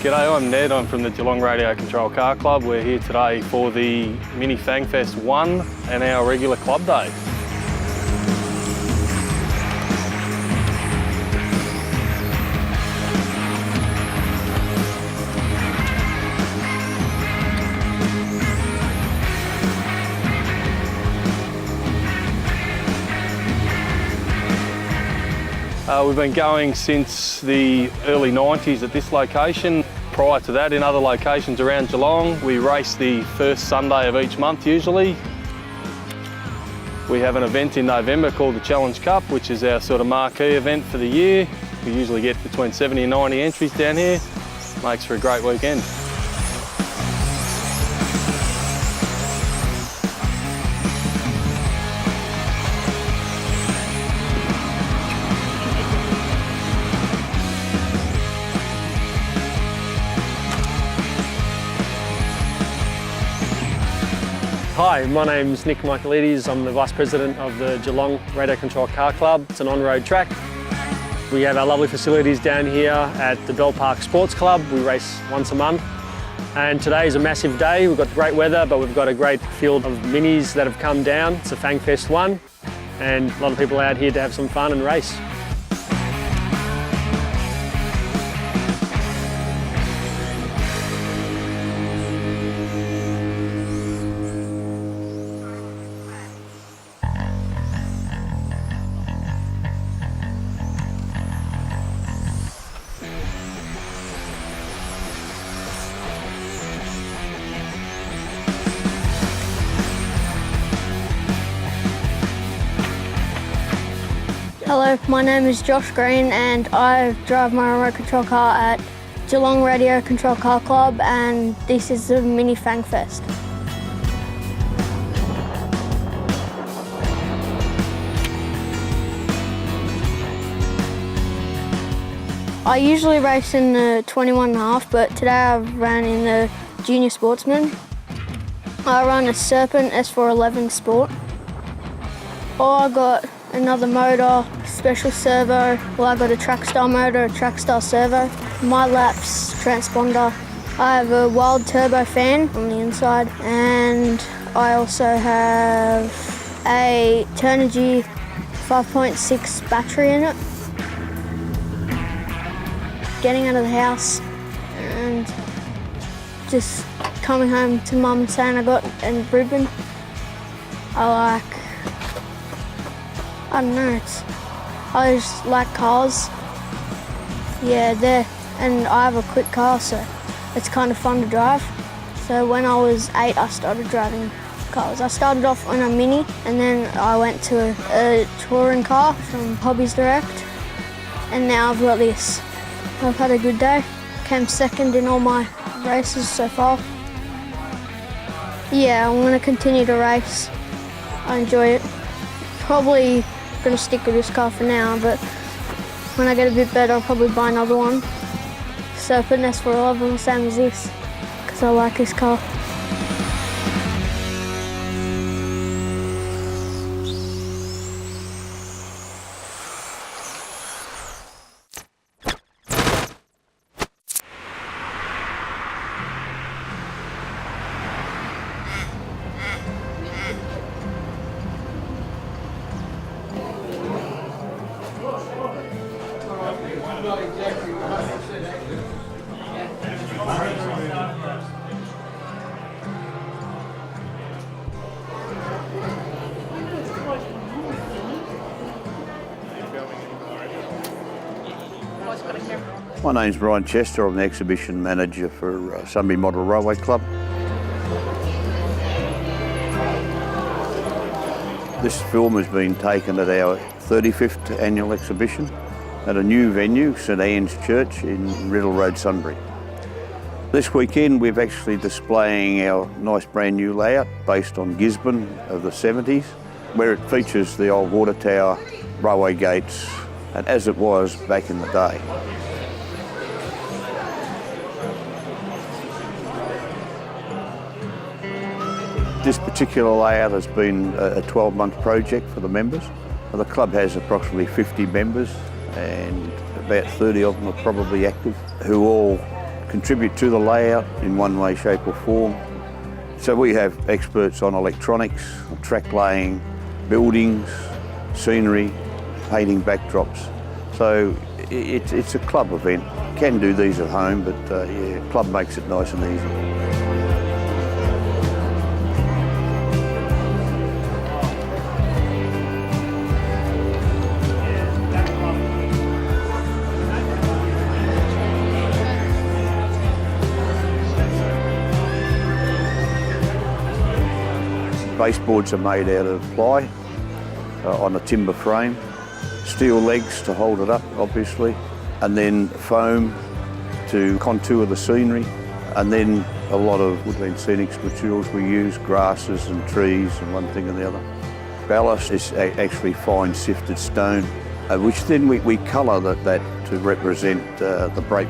G'day, I'm Ned. I'm from the Geelong Radio Control Car Club. We're here today for the Mini Fang Fest 1 and our regular club day. We've been going since the early 90s at this location. Prior to that, in other locations around Geelong, we race the first Sunday of each month usually. We have an event in November called the Challenge Cup, which is our sort of marquee event for the year. We usually get between 70 and 90 entries down here. Makes for a great weekend. Hi, my name's Nick Michaelides. I'm the Vice President of the Geelong Radio Control Car Club. It's an on-road track. We have our lovely facilities down here at the Bell Park Sports Club. We race once a month. And today is a massive day. We've got great weather, but we've got a great field of minis that have come down. It's a Fang Fest 1, and a lot of people out here to have some fun and race. Hello, my name is Josh Green and I drive my remote control car at Geelong Radio Control Car Club, and this is the Mini Fang Fest. I usually race in the 21.5, but today I've ran in the Junior Sportsman. I run a Serpent S411 Sport. I got another motor, special servo. Well, I got a track style motor, a track style servo. My laps transponder. I have a wild turbo fan on the inside, and I also have a Turnigy 5.6 battery in it. Getting out of the house and just coming home to mum and saying I got a ribbon. I don't know, I just like cars. Yeah, and I have a quick car, so it's kind of fun to drive. So when I was 8, I started driving cars. I started off on a Mini, and then I went to a touring car from Hobbies Direct, and now I've got this. I've had a good day. Came second in all my races so far. Yeah, I'm going to continue to race. I enjoy it. Probably going to stick with this car for now, but when I get a bit better, I'll probably buy another one. Serpent S411, the same as this, because I like this car. My name's Brian Chester. I'm the exhibition manager for Sunbury Model Railway Club. This film has been taken at our 35th annual exhibition at a new venue, St Anne's Church in Riddle Road, Sunbury. This weekend we're actually displaying our nice brand new layout based on Gisborne of the 70s, where it features the old water tower, railway gates, and as it was back in the day. This particular layout has been a 12-month project for the members. The club has approximately 50 members and about 30 of them are probably active, who all contribute to the layout in one way, shape or form. So we have experts on electronics, track laying, buildings, scenery, painting backdrops. So it's a club event. You can do these at home, but yeah, club makes it nice and easy. Baseboards are made out of ply on a timber frame, steel legs to hold it up obviously, and then foam to contour the scenery, and then a lot of woodland scenic materials we use, grasses and trees and one thing and the other. Ballast is actually fine sifted stone, which then we colour that to represent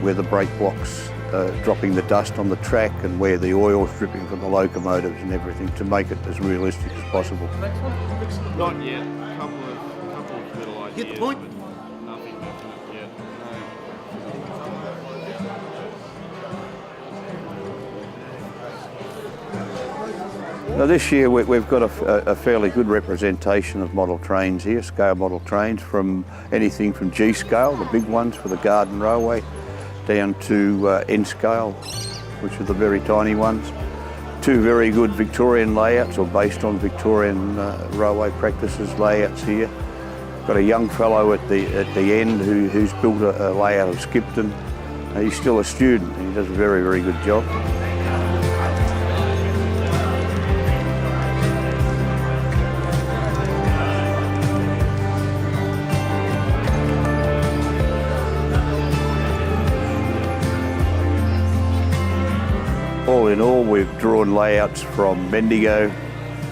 where the brake blocks dropping the dust on the track and where the oil's dripping from the locomotives and everything, to make it as realistic as possible. Not yet. A couple of little ideas. Get the point? But nothing definite yet. No. Now this year we've got a fairly good representation of model trains here, scale model trains, from anything from G scale, the big ones for the Garden Railway, down to N scale, which are the very tiny ones. Two very good Victorian layouts, or based on Victorian railway practices layouts here. Got a young fellow at the end who's built a layout of Skipton. He's still a student and he does a very, very good job. All in all, we've drawn layouts from Bendigo,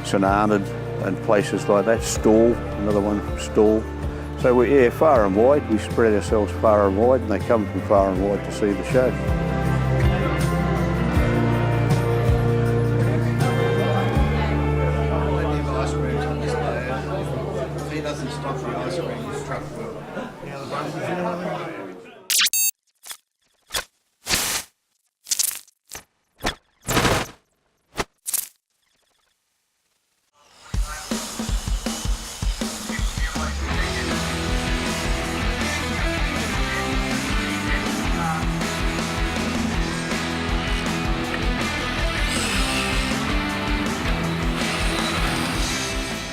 St Arnaud and places like that. Stawell, another one from Stawell. So we're far and wide. We spread ourselves far and wide, and they come from far and wide to see the show. If he doesn't stop the ice cream, his truck will.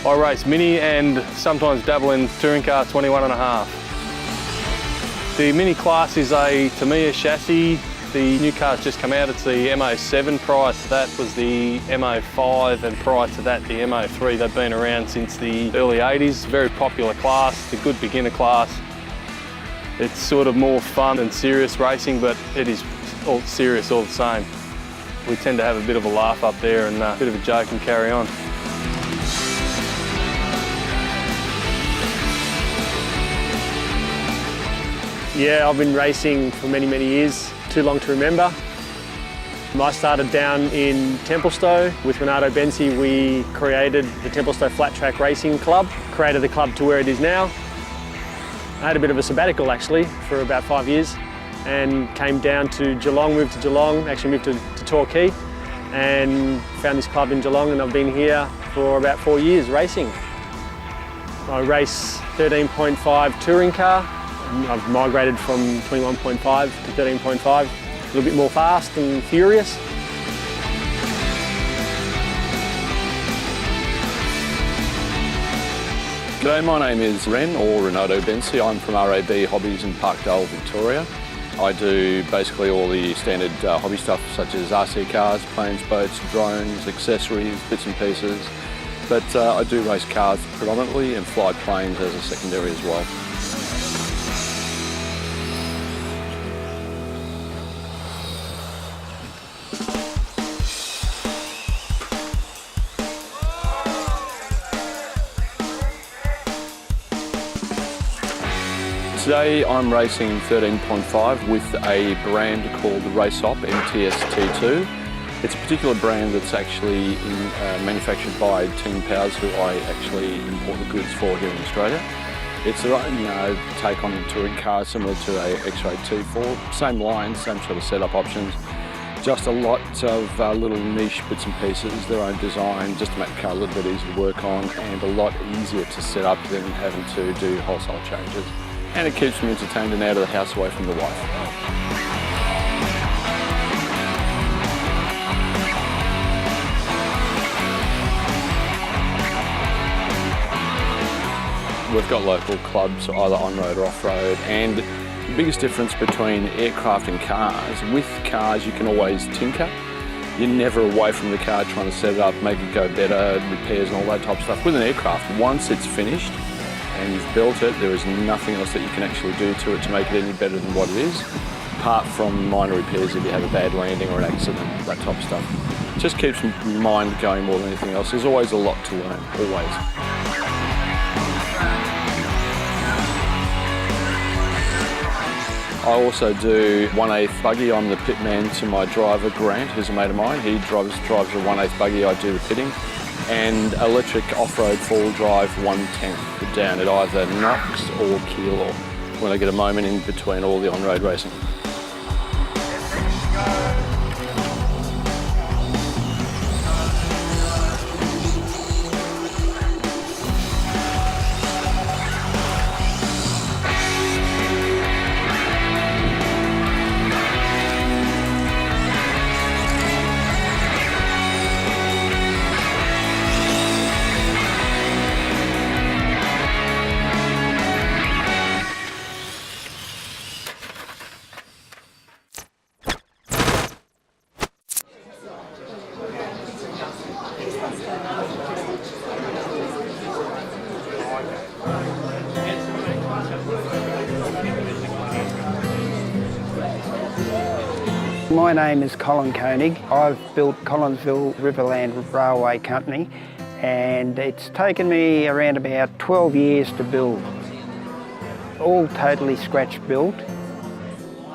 I race mini and sometimes dabble in touring car 21.5. The mini class is a Tamiya chassis. The new car's just come out, it's the MO7. Prior to that was the MO5, and prior to that the MO3. They've been around since the early 80s. Very popular class, it's a good beginner class. It's sort of more fun than serious racing, but it is all serious all the same. We tend to have a bit of a laugh up there and a bit of a joke and carry on. Yeah, I've been racing for many, many years, too long to remember. I started down in Templestowe with Renato Bensi. We created the Templestowe Flat Track Racing Club, created the club to where it is now. I had a bit of a sabbatical actually for about 5 years and came down to Geelong, moved to Geelong, actually moved to Torquay and found this club in Geelong, and I've been here for about 4 years racing. I race 13.5 touring car. I've migrated from 21.5 to 13.5, a little bit more fast and furious. G'day, my name is Ren, or Renato Bensi. I'm from RAB Hobbies in Parkdale, Victoria. I do basically all the standard hobby stuff such as RC cars, planes, boats, drones, accessories, bits and pieces. But I do race cars predominantly and fly planes as a secondary as well. Today I'm racing 13.5 with a brand called the Race Op MTS T2. It's a particular brand that's actually manufactured by Team Powers, who I actually import the goods for here in Australia. It's their own take on touring cars, similar to a X-Ray T4. Same line, same sort of setup options. Just a lot of little niche bits and pieces, their own design, just to make the car a little bit easier to work on and a lot easier to set up than having to do wholesale changes. And it keeps me entertained and out of the house away from the wife. We've got local clubs, either on-road or off-road, and the biggest difference between aircraft and cars, with cars you can always tinker. You're never away from the car trying to set it up, make it go better, repairs and all that type of stuff. With an aircraft, once it's finished and you've built it, there is nothing else that you can actually do to it to make it any better than what it is, apart from minor repairs if you have a bad landing or an accident, that type of stuff. It just keeps your mind going more than anything else. There's always a lot to learn, always. I also do 1/8 buggy. I'm the pit man to my driver Grant, who's a mate of mine. He drives a 1/8 buggy, I do the pitting. And electric off-road four-wheel drive 1/10 down at either Knox or Keilor when I get a moment in between all the on-road racing. My name is Colin Koenig. I've built Collinsville Riverland Railway Company, and it's taken me around about 12 years to build. All totally scratch built.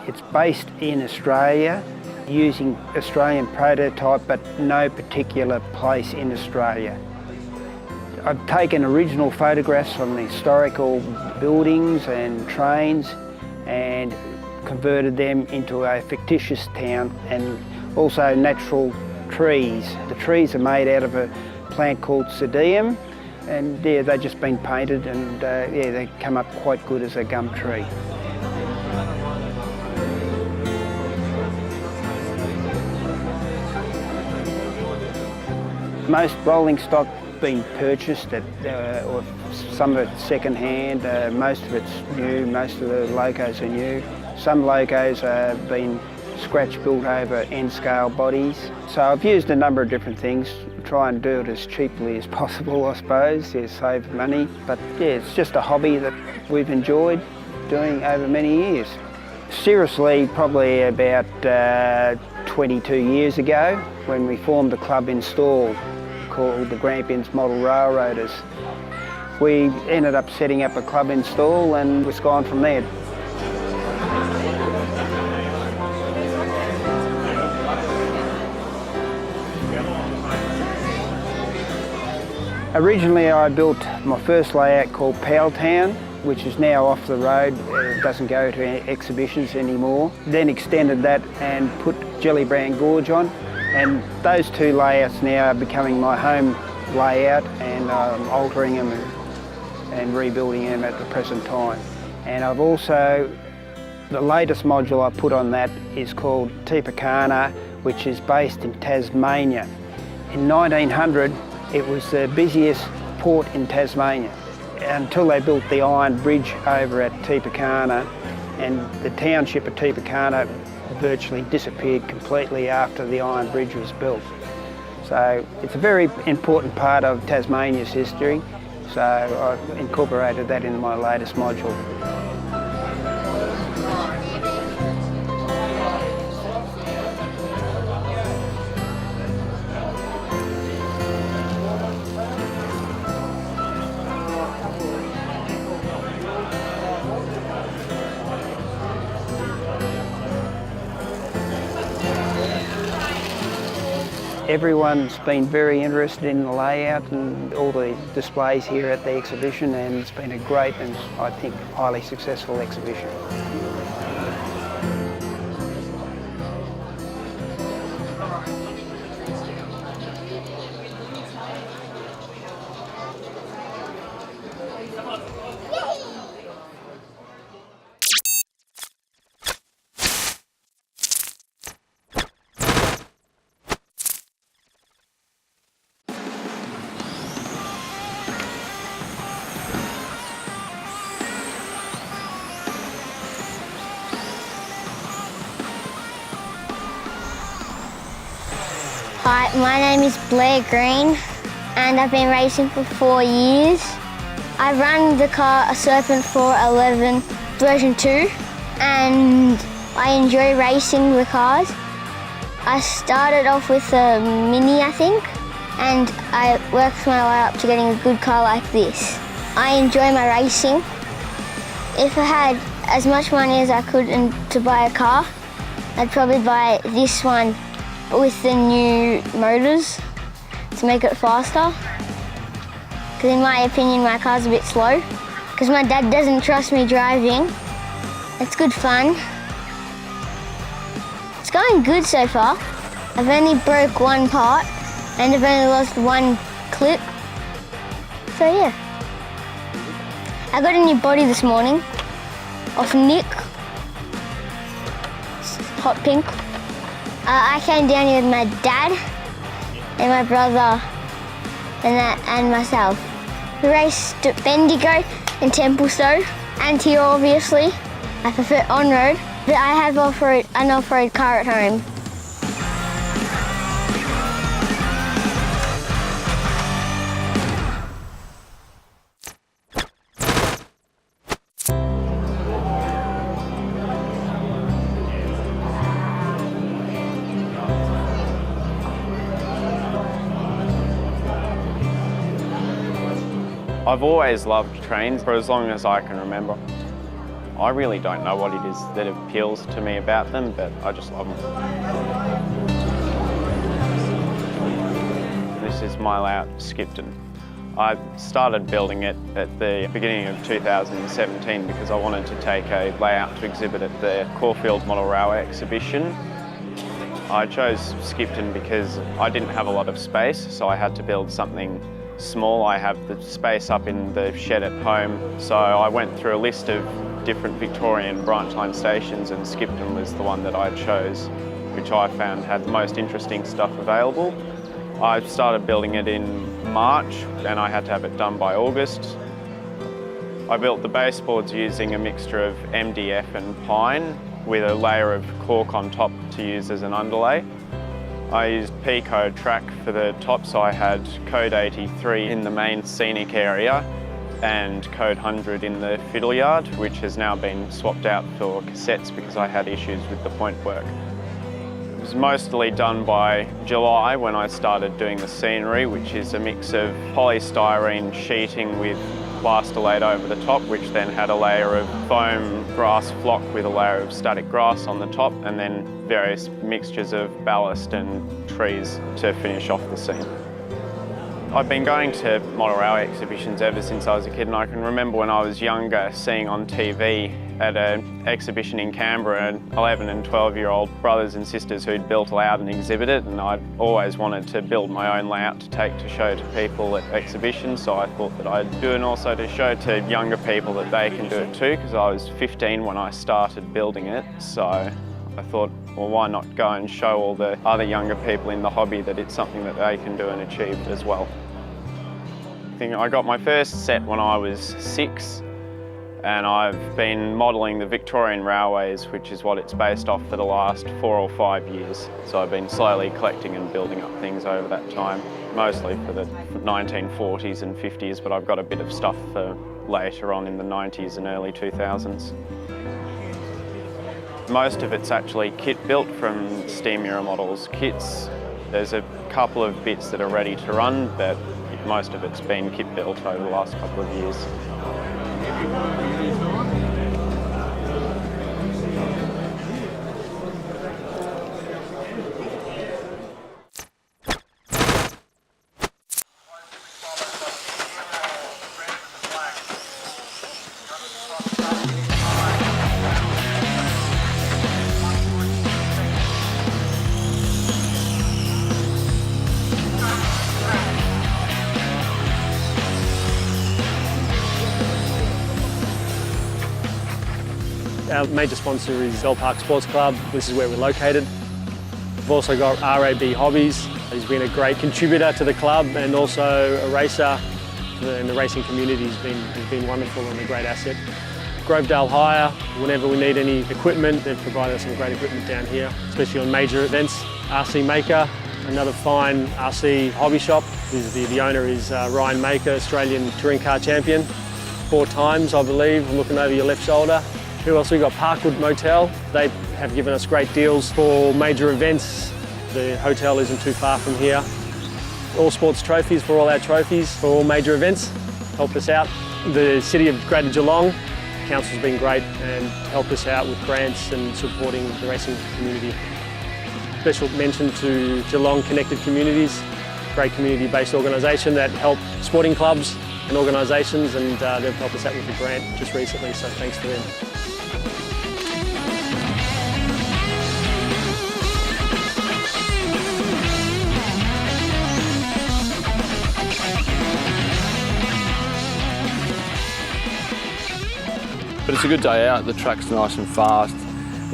It's based in Australia using Australian prototype, but no particular place in Australia. I've taken original photographs from the historical buildings and trains and converted them into a fictitious town, and also natural trees. The trees are made out of a plant called Psidium, and yeah, they've just been painted, and yeah, they come up quite good as a gum tree. Most rolling stock been purchased at, or some of it's second hand, most of it's new, most of the locos are new. Some locos have been scratch built over end scale bodies. So I've used a number of different things, try and do it as cheaply as possible, I suppose, yeah, save money. But yeah, it's just a hobby that we've enjoyed doing over many years. Seriously, probably about 22 years ago, when we formed a club in Stawell called the Grampians Model Railroaders. We ended up setting up a club in Stawell and it's gone from there. Originally I built my first layout called Powelltown, which is now off the road. It doesn't go to exhibitions anymore. Then extended that and put Jellybrand Gorge on. And those two layouts now are becoming my home layout, and I'm altering them and rebuilding them at the present time. And I've also, the latest module I put on that is called Tipekana, which is based in Tasmania. In 1900, it was the busiest port in Tasmania until they built the iron bridge over at Tipekana, and the township of Tipekana virtually disappeared completely after the iron bridge was built. So it's a very important part of Tasmania's history, so I've incorporated that in my latest module. Everyone's been very interested in the layout and all the displays here at the exhibition, and it's been a great and I think highly successful exhibition. Hi, my name is Blair Green and I've been racing for 4 years. I run the car a Serpent 411 version 2 and I enjoy racing the cars. I started off with a Mini, I think, and I worked my way up to getting a good car like this. I enjoy my racing. If I had as much money as I could to buy a car, I'd probably buy this one with the new motors to make it faster. Because in my opinion, my car's a bit slow. Because my dad doesn't trust me driving. It's good fun. It's going good so far. I've only broke one part and I've only lost one clip. So yeah. I got a new body this morning off Nick. It's hot pink. I came down here with my dad and my brother and myself. We raced at Bendigo and Templestowe and here obviously. I prefer on-road, but I have an off-road car at home. I've always loved trains for as long as I can remember. I really don't know what it is that appeals to me about them, but I just love them. This is my layout, Skipton. I started building it at the beginning of 2017 because I wanted to take a layout to exhibit at the Caulfield Model Railway exhibition. I chose Skipton because I didn't have a lot of space, so I had to build something small. I have the space up in the shed at home, so I went through a list of different Victorian branch line stations and Skipton was the one that I chose, which I found had the most interesting stuff available. I started building it in March and I had to have it done by August. I built the baseboards using a mixture of MDF and pine with a layer of cork on top to use as an underlay. I used P-code track for the top, so I had code 83 in the main scenic area and code 100 in the fiddle yard, which has now been swapped out for cassettes because I had issues with the point work. It was mostly done by July when I started doing the scenery, which is a mix of polystyrene sheeting with plaster laid over the top, which then had a layer of foam grass flock with a layer of static grass on the top, and then various mixtures of ballast and trees to finish off the scene. I've been going to model railway exhibitions ever since I was a kid, and I can remember when I was younger seeing on TV at an exhibition in Canberra 11 and 12-year-old brothers and sisters who'd built a layout and exhibited, and I'd always wanted to build my own layout to take to show to people at exhibitions, so I thought that I'd do, and also to show to younger people that they can do it too, because I was 15 when I started building it, so I thought, well, why not go and show all the other younger people in the hobby that it's something that they can do and achieve as well. I got my first set when I was 6, and I've been modelling the Victorian railways, which is what it's based off, for the last 4 or 5 years. So I've been slowly collecting and building up things over that time, mostly for the 1940s and 50s, but I've got a bit of stuff for later on in the 90s and early 2000s. Most of it's actually kit built from steam mirror models kits. There's a couple of bits that are ready to run, but most of it's been kit built over the last couple of years. Our major sponsor is Bell Park Sports Club. This is where we're located. We've also got RAB Hobbies. He's been a great contributor to the club and also a racer in the racing community. He's been wonderful and a great asset. Grovedale Hire, whenever we need any equipment, they've provided us some great equipment down here, especially on major events. RC Maker, another fine RC hobby shop. The owner is Ryan Maker, Australian touring car champion, 4 times I believe. I'm looking over your left shoulder. Who else? We've got Parkwood Motel. They have given us great deals for major events. The hotel isn't too far from here. All Sports Trophies for all our trophies for all major events. Helped us out. The City of Greater Geelong, Council's been great and helped us out with grants and supporting the racing community. Special mention to Geelong Connected Communities, great community-based organisation that help sporting clubs and organisations, and they've helped us out with the grant just recently, so thanks to them. But it's a good day out, the track's nice and fast.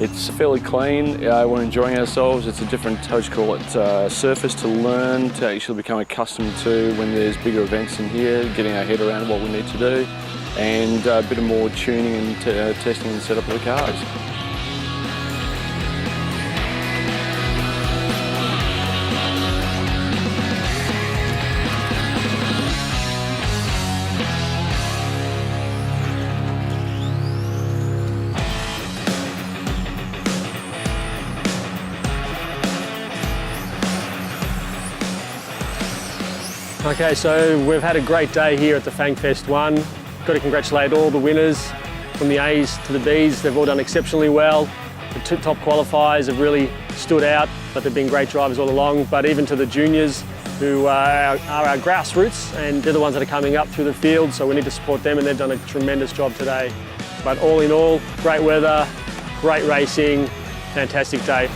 It's fairly clean, we're enjoying ourselves. It's a different, how would you call it, surface to learn, to actually become accustomed to when there's bigger events in here, getting our head around what we need to do, and a bit of more tuning and testing and setup of the cars. Okay, so we've had a great day here at the Fang Fest 1. Got to congratulate all the winners from the A's to the B's. They've all done exceptionally well. The 2 top qualifiers have really stood out, but they've been great drivers all along. But even to the juniors, who are our grassroots, and they're the ones that are coming up through the field, so we need to support them, and they've done a tremendous job today. But all in all, great weather, great racing, fantastic day.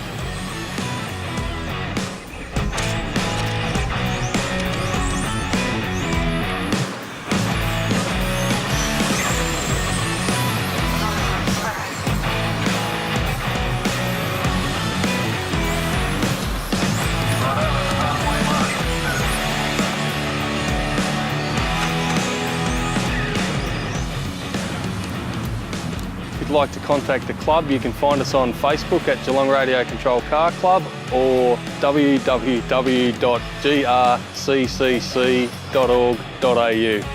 If you'd like to contact the club, you can find us on Facebook at Geelong Radio Control Car Club or www.grccc.org.au.